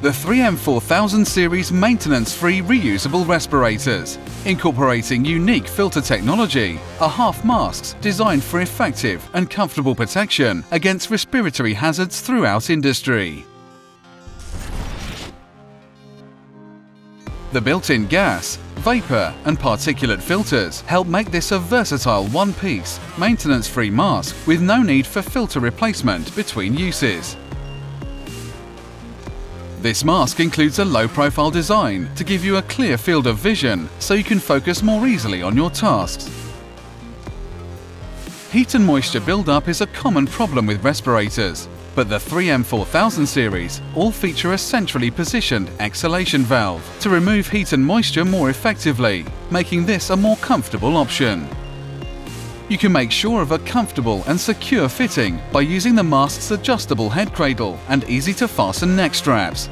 The 3M4000 series maintenance-free reusable respirators, incorporating unique filter technology, are half masks designed for effective and comfortable protection against respiratory hazards throughout industry. The built-in gas, vapour and particulate filters help make this a versatile one-piece, maintenance-free mask with no need for filter replacement between uses. This mask includes a low-profile design to give you a clear field of vision so you can focus more easily on your tasks. Heat and moisture build-up is a common problem with respirators, but the 3M4000 series all feature a centrally positioned exhalation valve to remove heat and moisture more effectively, making this a more comfortable option. You can make sure of a comfortable and secure fitting by using the mask's adjustable head cradle and easy-to-fasten neck straps.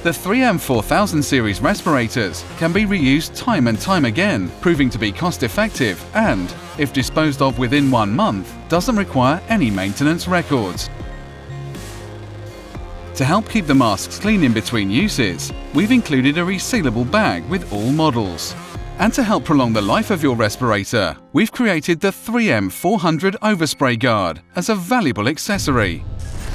The 3M4000 series respirators can be reused time and time again, proving to be cost-effective and, if disposed of within 1 month, doesn't require any maintenance records. To help keep the masks clean in between uses, we've included a resealable bag with all models. And to help prolong the life of your respirator, we've created the 3M400 Overspray Guard as a valuable accessory.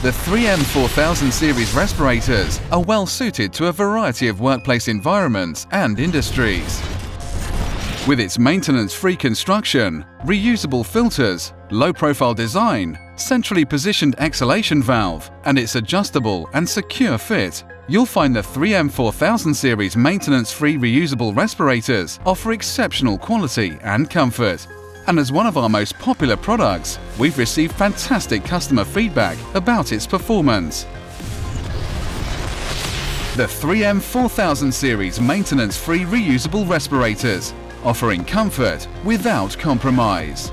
The 3M4000 series respirators are well suited to a variety of workplace environments and industries. With its maintenance-free construction, reusable filters, low-profile design, centrally positioned exhalation valve, and its adjustable and secure fit, you'll find the 3M4000 series maintenance-free reusable respirators offer exceptional quality and comfort. And as one of our most popular products, we've received fantastic customer feedback about its performance. The 3M4000 series maintenance-free reusable respirators, offering comfort without compromise.